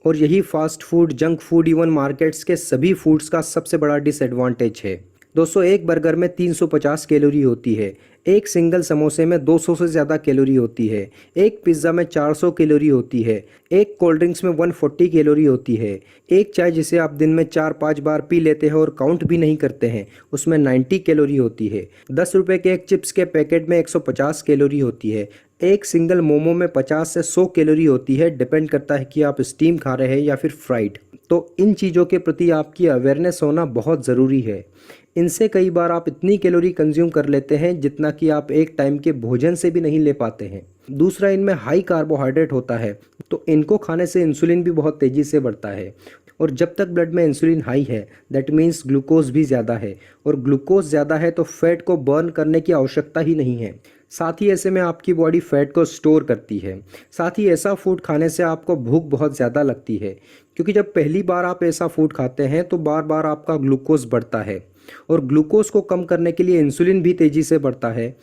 और यही fast food, junk food, even markets के सभी फूड्स का सबसे बड़ा डिसएडवांटेज है। दोस्तों, एक बर्गर में 350 कैलोरी होती है, एक सिंगल समोसे में 200 से ज़्यादा कैलोरी होती है, एक पिज़्ज़ा में 400 कैलोरी होती है, एक कोल्ड ड्रिंक्स में 140 कैलोरी होती है, एक चाय जिसे आप दिन में 4-5 बार पी लेते हैं और काउंट भी नहीं करते हैं उसमें 90 कैलोरी होती है, 10 रुपये के एक चिप्स के पैकेट में 150 कैलोरी होती है, एक सिंगल मोमो में 50 से 100 कैलोरी होती है, डिपेंड करता है कि आप स्टीम खा रहे हैं या फिर फ्राइड। तो इन चीज़ों के प्रति आपकी अवेयरनेस होना बहुत ज़रूरी है। इनसे कई बार आप इतनी कैलोरी कंज्यूम कर लेते हैं जितना कि आप एक टाइम के भोजन से भी नहीं ले पाते हैं। दूसरा, इनमें हाई कार्बोहाइड्रेट होता है, तो इनको खाने से इंसुलिन भी बहुत तेज़ी से बढ़ता है, और जब तक ब्लड में इंसुलिन हाई है दैट मीन्स ग्लूकोज भी ज़्यादा है, और ग्लूकोज ज़्यादा है तो फैट को बर्न करने की आवश्यकता ही नहीं है। साथ ही ऐसे में आपकी बॉडी फैट को स्टोर करती है। साथ ही ऐसा फूड खाने से आपको भूख बहुत ज़्यादा लगती है, क्योंकि जब पहली बार आप ऐसा फूड खाते हैं तो बार बार आपका ग्लूकोज बढ़ता है, और ग्लूकोज को कम करने के लिए इंसुलिन भी तेज़ी से बढ़ता है,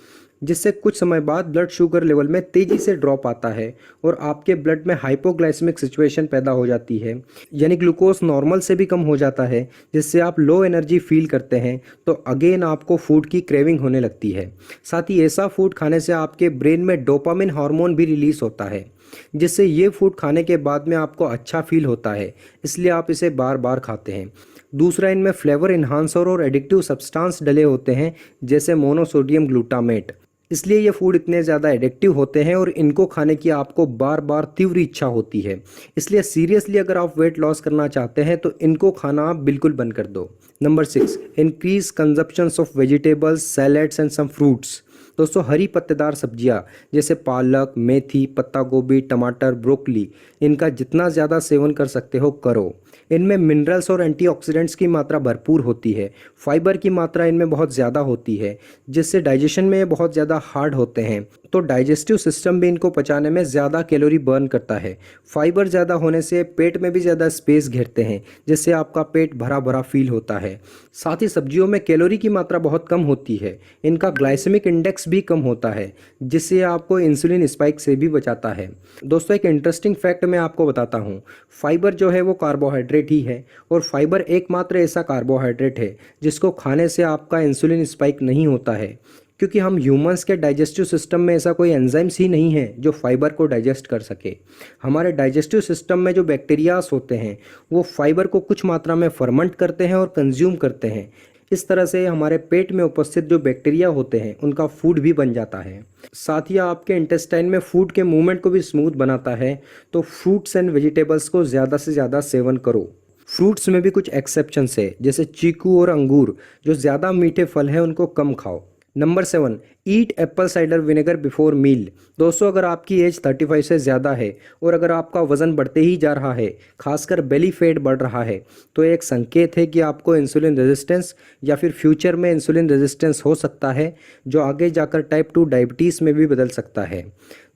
जिससे कुछ समय बाद ब्लड शुगर लेवल में तेज़ी से ड्रॉप आता है और आपके ब्लड में हाइपोग्लाइसेमिक सिचुएशन पैदा हो जाती है, यानी ग्लूकोज नॉर्मल से भी कम हो जाता है, जिससे आप लो एनर्जी फील करते हैं, तो अगेन आपको फूड की क्रेविंग होने लगती है। साथ ही ऐसा फूड खाने से आपके ब्रेन में डोपामिन हार्मोन भी रिलीज होता है, जिससे ये फूड खाने के बाद में आपको अच्छा फील होता है, इसलिए आप इसे बार बार खाते हैं। दूसरा, इनमें फ्लेवर इन्हांसर और एडिक्टिव सब्सटेंस डले होते हैं जैसे मोनोसोडियम ग्लूटामेट, इसलिए ये फूड इतने ज़्यादा एडिक्टिव होते हैं और इनको खाने की आपको बार बार तीव्र इच्छा होती है। इसलिए सीरियसली अगर आप वेट लॉस करना चाहते हैं तो इनको खाना आप बिल्कुल बंद कर दो। Number 6, increase consumptions of vegetables, salads and some fruits. दोस्तों, हरी पत्तेदार सब्जियां जैसे पालक, मेथी, पत्ता गोभी, टमाटर, ब्रोकली, इनका जितना ज़्यादा सेवन कर सकते हो करो। इनमें मिनरल्स और एंटीऑक्सीडेंट्स की मात्रा भरपूर होती है, फाइबर की मात्रा इनमें बहुत ज़्यादा होती है, जिससे डाइजेशन में ये बहुत ज़्यादा हार्ड होते हैं, तो डाइजेस्टिव सिस्टम भी इनको पचाने में ज़्यादा कैलोरी बर्न करता है। फाइबर ज़्यादा होने से पेट में भी ज़्यादा स्पेस घेरते हैं, जिससे आपका पेट भरा भरा फील होता है। साथ ही सब्जियों में कैलोरी की मात्रा बहुत कम होती है, इनका ग्लाइसेमिक इंडेक्स भी कम होता है, जिससे आपको इंसुलिन स्पाइक से भी बचाता है। दोस्तों, एक इंटरेस्टिंग फैक्ट मैं आपको बताता हूँ। फाइबर जो है वो कार्बोहाइड्रेट ही है, और फाइबर एकमात्र ऐसा कार्बोहाइड्रेट है जिसको खाने से आपका इंसुलिन स्पाइक नहीं होता है, क्योंकि हम ह्यूमंस के डाइजेस्टिव सिस्टम में ऐसा कोई एंजाइम्स ही नहीं है जो फाइबर को डाइजेस्ट कर सके। हमारे डाइजेस्टिव सिस्टम में जो बैक्टीरियाज होते हैं वो फाइबर को कुछ मात्रा में फर्मेंट करते हैं और कंज्यूम करते हैं। इस तरह से हमारे पेट में उपस्थित जो बैक्टीरिया होते हैं उनका फूड भी बन जाता है। साथ ही आपके इंटेस्टाइन में फूड के मूवमेंट को भी स्मूथ बनाता है, तो फ्रूट्स एंड वेजिटेबल्स को ज़्यादा से ज़्यादा सेवन करो। फ्रूट्स में भी कुछ एक्सेप्शंस है, जैसे चीकू और अंगूर जो ज़्यादा मीठे फल हैं उनको कम खाओ। Number 7, eat apple cider vinegar before meal. दोस्तों, अगर आपकी एज 35 से ज़्यादा है और अगर आपका वज़न बढ़ते ही जा रहा है, खासकर बेली फैट बढ़ रहा है, तो एक संकेत है कि आपको इंसुलिन रेजिस्टेंस या फिर फ्यूचर में इंसुलिन रेजिस्टेंस हो सकता है, जो आगे जाकर टाइप 2 डायबिटीज़ में भी बदल सकता है।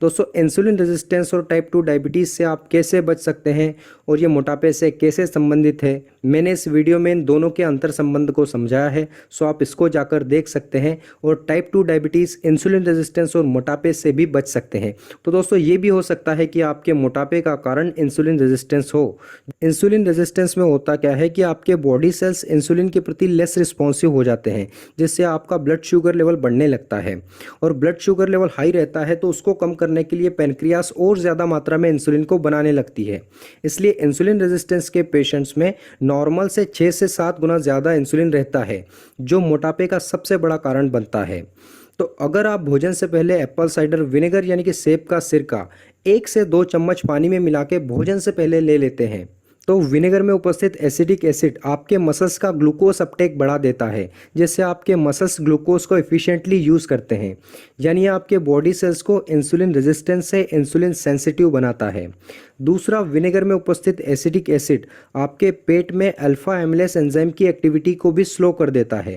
दोस्तों, इंसुलिन रेजिस्टेंस और टाइप 2 डायबिटीज़ से आप कैसे बच सकते हैं और ये मोटापे से कैसे संबंधित है, मैंने इस वीडियो में इन दोनों के अंतर संबंध को समझाया है, सो आप इसको जाकर देख सकते हैं। और type 2 diabetes diabetes, insulin resistance और मोटापे से भी बच सकते हैं। तो दोस्तों ये भी हो सकता है कि आपके मोटापे का कारण इंसुलिन रेजिस्टेंस हो। इंसुलिन रेजिस्टेंस में होता क्या है कि आपके बॉडी सेल्स इंसुलिन के प्रति लेस रिस्पॉन्सिव हो जाते हैं, जिससे आपका ब्लड शुगर लेवल बढ़ने लगता है। और ब्लड शुगर लेवल हाई रहता है तो उसको कम करने के लिए पैनक्रियास और ज़्यादा मात्रा में इंसुलिन को बनाने लगती है। इसलिए इंसुलिन रेजिस्टेंस के पेशेंट्स में नॉर्मल से 6 से 7 गुना ज़्यादा इंसुलिन रहता है, जो मोटापे का सबसे बड़ा कारण बनता है। तो अगर आप भोजन से पहले एप्पल साइडर विनेगर यानी कि सेब का सिरका 1 से 2 चम्मच पानी में मिला के भोजन से पहले ले लेते हैं, तो विनेगर में उपस्थित एसिडिक एसिड आपके मसल्स का ग्लूकोज अपटेक बढ़ा देता है, जिससे आपके मसल्स ग्लूकोज को एफिशिएंटली यूज़ करते हैं। यानी आपके बॉडी सेल्स को इंसुलिन रेजिस्टेंस से इंसुलिन सेंसिटिव बनाता है। दूसरा, विनेगर में उपस्थित एसिडिक एसिड आपके पेट में अल्फा एमिलेस एंजाइम की एक्टिविटी को भी स्लो कर देता है,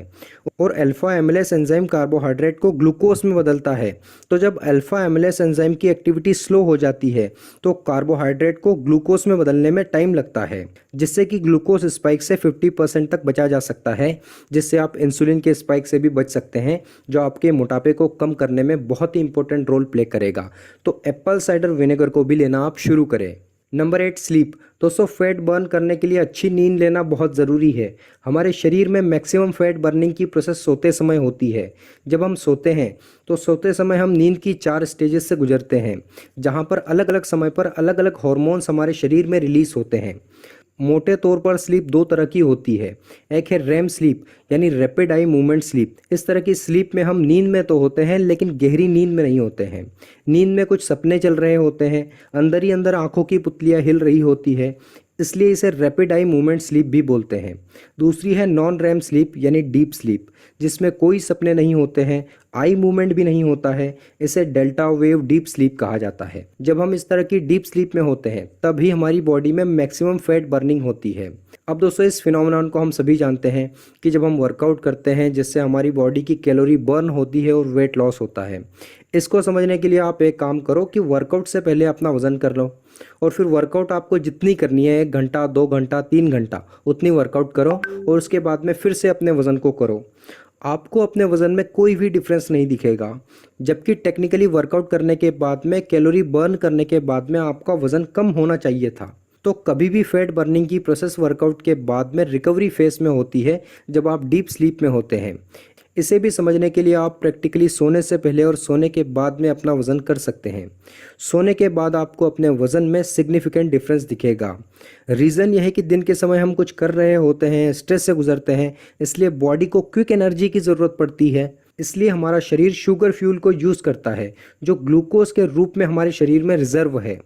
और अल्फा एमिलेस एंजाइम कार्बोहाइड्रेट को ग्लूकोज में बदलता है। तो जब अल्फा एमिलेस एंजाइम की एक्टिविटी स्लो हो जाती है तो कार्बोहाइड्रेट को ग्लूकोज में बदलने में टाइम लगता है, जिससे कि ग्लूकोज स्पाइक से 50% तक बचा जा सकता है, जिससे आप इंसुलिन के स्पाइक से भी बच सकते हैं, जो आपके मोटापे को कम करने में बहुत ही इंपॉर्टेंट रोल प्ले करेगा। तो एप्पल साइडर विनेगर को भी लेना आप शुरू करें। Number 8, sleep. दोस्तों फैट बर्न करने के लिए अच्छी नींद लेना बहुत ज़रूरी है। हमारे शरीर में मैक्सिमम फैट बर्निंग की प्रोसेस सोते समय होती है। जब हम सोते हैं तो सोते समय हम नींद की 4 स्टेजेस से गुजरते हैं, जहां पर अलग अलग समय पर अलग अलग हार्मोन्स हमारे शरीर में रिलीज होते हैं। मोटे तौर पर स्लीप 2 तरह की होती है। एक है रैम स्लीप यानी रैपिड आई मूवमेंट स्लीप। इस तरह की स्लीप में हम नींद में तो होते हैं लेकिन गहरी नींद में नहीं होते हैं। नींद में कुछ सपने चल रहे होते हैं, अंदर ही अंदर आंखों की पुतलियां हिल रही होती है, इसलिए इसे रैपिड आई मूवमेंट स्लीप भी बोलते हैं। दूसरी है नॉन रैम स्लीप यानी डीप स्लीप, जिसमें कोई सपने नहीं होते हैं, आई मूवमेंट भी नहीं होता है। इसे डेल्टा वेव डीप स्लीप कहा जाता है। जब हम इस तरह की डीप स्लीप में होते हैं तभी हमारी बॉडी में मैक्सिमम फैट बर्निंग होती है। अब दोस्तों इस फिनोमेनन को हम सभी जानते हैं कि जब हम वर्कआउट करते हैं जिससे हमारी बॉडी की कैलोरी बर्न होती है और वेट लॉस होता है। इसको समझने के लिए आप एक काम करो कि वर्कआउट से पहले अपना वज़न कर लो, और फिर वर्कआउट आपको जितनी करनी है 1 घंटा 2 घंटा 3 घंटा उतनी वर्कआउट करो, और उसके बाद में फिर से अपने वज़न को करो। आपको अपने वज़न में कोई भी डिफरेंस नहीं दिखेगा, जबकि टेक्निकली वर्कआउट करने के बाद में कैलोरी बर्न करने के बाद में आपका वज़न कम होना चाहिए था। तो कभी भी फैट बर्निंग की प्रोसेस वर्कआउट के बाद में रिकवरी फेस में होती है, जब आप डीप स्लीप में होते हैं। इसे भी समझने के लिए आप प्रैक्टिकली सोने से पहले और सोने के बाद में अपना वज़न कर सकते हैं। सोने के बाद आपको अपने वज़न में सिग्निफिकेंट डिफरेंस दिखेगा। रीज़न यह है कि दिन के समय हम कुछ कर रहे होते हैं, स्ट्रेस से गुजरते हैं, इसलिए बॉडी को क्विक एनर्जी की ज़रूरत पड़ती है। इसलिए हमारा शरीर शुगर फ्यूल को यूज़ करता है, जो ग्लूकोज के रूप में हमारे शरीर में रिजर्व है।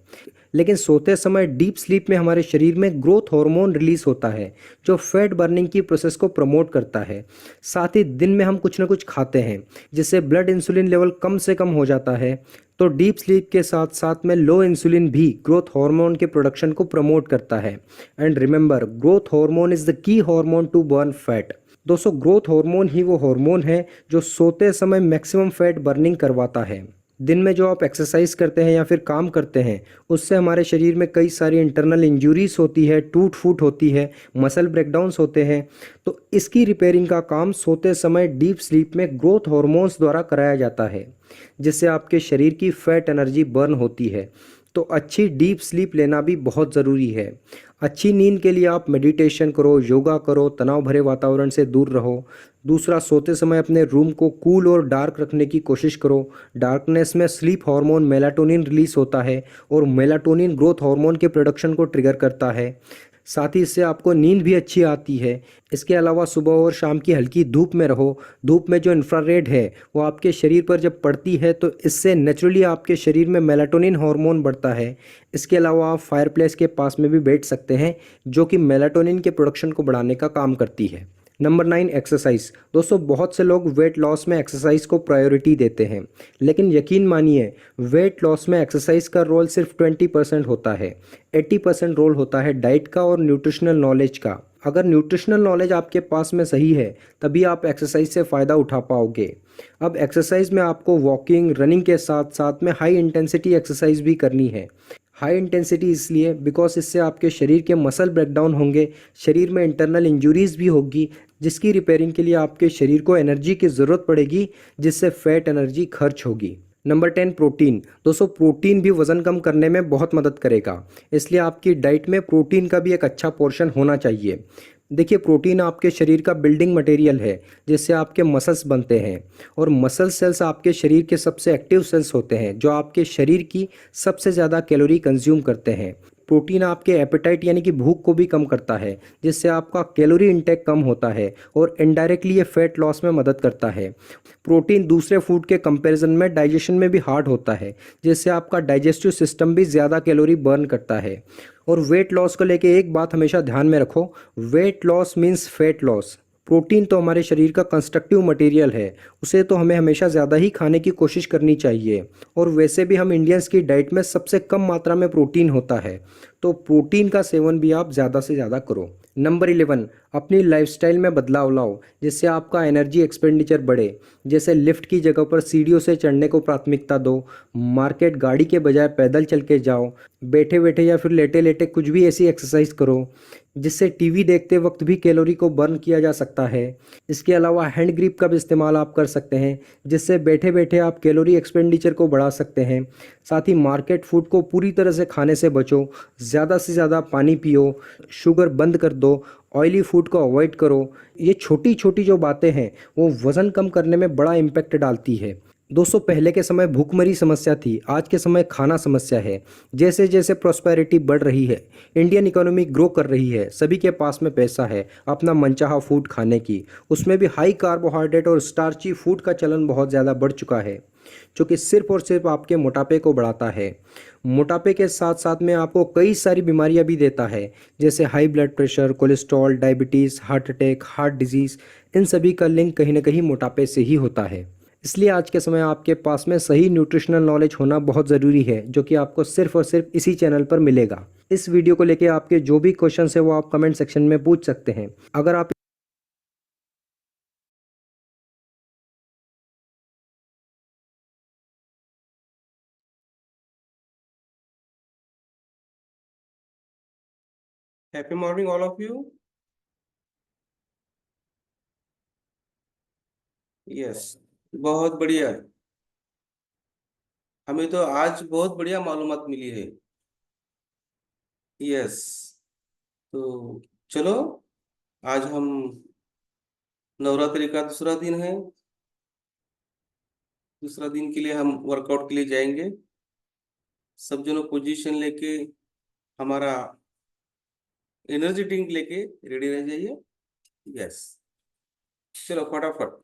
लेकिन सोते समय डीप स्लीप में हमारे शरीर में ग्रोथ हार्मोन रिलीज होता है, जो फैट बर्निंग की प्रोसेस को प्रमोट करता है। साथ ही दिन में हम कुछ ना कुछ खाते हैं, जिससे ब्लड इंसुलिन लेवल कम से कम हो जाता है। तो डीप स्लीप के साथ साथ में लो इंसुलिन भी ग्रोथ हार्मोन के प्रोडक्शन को प्रमोट करता है। And remember, growth hormone is the key hormone to burn fat. दोस्तों ग्रोथ हार्मोन ही वो हार्मोन है जो सोते समय मैक्सिमम फैट बर्निंग करवाता है। दिन में जो आप एक्सरसाइज करते हैं या फिर काम करते हैं, उससे हमारे शरीर में कई सारी इंटरनल इंजरीज होती है, टूट फूट होती है, मसल ब्रेकडाउन्स होते हैं। तो इसकी रिपेयरिंग का काम सोते समय डीप स्लीप में ग्रोथ हार्मोन्स द्वारा कराया जाता है, जिससे आपके शरीर की फैट एनर्जी बर्न होती है। तो अच्छी डीप स्लीप लेना भी बहुत ज़रूरी है। अच्छी नींद के लिए आप मेडिटेशन करो, योगा करो, तनाव भरे वातावरण से दूर रहो। दूसरा, सोते समय अपने रूम को कूल और डार्क रखने की कोशिश करो। डार्कनेस में स्लीप हार्मोन मेलाटोनिन रिलीज होता है, और मेलाटोनिन ग्रोथ हार्मोन के प्रोडक्शन को ट्रिगर करता है। साथ ही इससे आपको नींद भी अच्छी आती है। इसके अलावा सुबह और शाम की हल्की धूप में रहो। धूप में जो इंफ्रारेड है वो आपके शरीर पर जब पड़ती है तो इससे नेचुरली आपके शरीर में मेलाटोनिन हार्मोन बढ़ता है। इसके अलावा आप फायरप्लेस के पास में भी बैठ सकते हैं, जो कि मेलाटोनिन के प्रोडक्शन को बढ़ाने का काम करती है। Number 9, exercise. दोस्तों बहुत से लोग वेट लॉस में एक्सरसाइज को प्रायोरिटी देते हैं, लेकिन यकीन मानिए वेट लॉस में एक्सरसाइज का रोल सिर्फ 20% होता है। 80% रोल होता है डाइट का और न्यूट्रिशनल नॉलेज का। अगर न्यूट्रिशनल नॉलेज आपके पास में सही है तभी आप एक्सरसाइज से फ़ायदा उठा पाओगे। अब एक्सरसाइज में आपको वॉकिंग, रनिंग के साथ साथ में हाई इंटेंसिटी एक्सरसाइज भी करनी है। हाई इंटेंसिटी इसलिए बिकॉज इससे आपके शरीर के मसल ब्रेकडाउन होंगे, शरीर में इंटरनल इंजरीज भी होगी, जिसकी रिपेयरिंग के लिए आपके शरीर को एनर्जी की ज़रूरत पड़ेगी, जिससे फैट एनर्जी खर्च होगी। Number 10 protein. दोस्तों प्रोटीन भी वज़न कम करने में बहुत मदद करेगा, इसलिए आपकी डाइट में प्रोटीन का भी एक अच्छा पोर्शन होना चाहिए। देखिए प्रोटीन आपके शरीर का बिल्डिंग मटेरियल है, जिससे आपके मसल्स बनते हैं, और मसल सेल्स आपके शरीर के सबसे एक्टिव सेल्स होते हैं जो आपके शरीर की सबसे ज़्यादा कैलोरी कंज्यूम करते हैं। प्रोटीन आपके एपेटाइट यानी कि भूख को भी कम करता है, जिससे आपका कैलोरी इंटेक कम होता है और इनडायरेक्टली ये फैट लॉस में मदद करता है। प्रोटीन दूसरे फूड के कंपैरिजन में डाइजेशन में भी हार्ड होता है, जिससे आपका डाइजेस्टिव सिस्टम भी ज़्यादा कैलोरी बर्न करता है। और वेट लॉस को लेके एक बात हमेशा ध्यान में रखो, weight loss means fat loss. Protein तो हमारे शरीर का कंस्ट्रक्टिव मटेरियल है, उसे तो हमें हमेशा ज़्यादा ही खाने की कोशिश करनी चाहिए। और वैसे भी हम इंडियंस की डाइट में सबसे कम मात्रा में प्रोटीन होता है, तो प्रोटीन का सेवन भी आप ज़्यादा से ज़्यादा करो। नंबर 11, अपनी लाइफस्टाइल में बदलाव लाओ, जिससे आपका एनर्जी एक्सपेंडिचर बढ़े। जैसे लिफ्ट की जगह पर सीढ़ियों से चढ़ने को प्राथमिकता दो, मार्केट गाड़ी के बजाय पैदल चल के जाओ, बैठे बैठे या फिर लेटे लेटे कुछ भी ऐसी एक्सरसाइज करो जिससे टीवी देखते वक्त भी कैलोरी को बर्न किया जा सकता है। इसके अलावा हैंड ग्रिप का भी इस्तेमाल आप कर सकते हैं, जिससे बैठे बैठे आप कैलोरी एक्सपेंडिचर को बढ़ा सकते हैं। साथ ही मार्केट फूड को पूरी तरह से खाने से बचो, ज़्यादा से ज़्यादा पानी पियो, शुगर बंद कर दो, ऑयली फूड को अवॉइड करो। ये छोटी छोटी जो बातें हैं वो वज़न कम करने में बड़ा इम्पैक्ट डालती है। दोस्तों पहले के समय भूखमरी समस्या थी, आज के समय खाना समस्या है। जैसे जैसे प्रॉस्पेरिटी बढ़ रही है, इंडियन इकोनॉमी ग्रो कर रही है, सभी के पास में पैसा है अपना मनचाहा फूड खाने की, उसमें भी हाई कार्बोहाइड्रेट और स्टार्ची फूड का चलन बहुत ज़्यादा बढ़ चुका है, जो कि सिर्फ और सिर्फ आपके मोटापे को बढ़ाता है। मोटापे के साथ साथ में आपको कई सारी बीमारियां भी देता है, जैसे high blood pressure, cholesterol, diabetes, heart attack, heart disease. इन सभी का लिंक कहीं ना कहीं मोटापे से ही होता है। इसलिए आज के समय आपके पास में सही न्यूट्रिशनल नॉलेज होना बहुत ज़रूरी है, जो कि आपको सिर्फ और सिर्फ इसी चैनल पर मिलेगा। इस वीडियो को लेके आपके जो भी क्वेश्चन है वो आप कमेंट सेक्शन में पूछ सकते हैं। अगर आप happy morning all of you. Yes, बहुत बढ़िया। हमें तो आज बहुत बढ़िया मालूमात मिली है। यस, तो चलो, आज हम नवरात्रि का दूसरा दिन है। दूसरा दिन के लिए हम वर्कआउट के लिए जाएंगे। सब जनों पोजीशन लेके हमारा एनर्जी ड्रिंक लेके रेडी रह जाइए। यस, चलो फटाफट।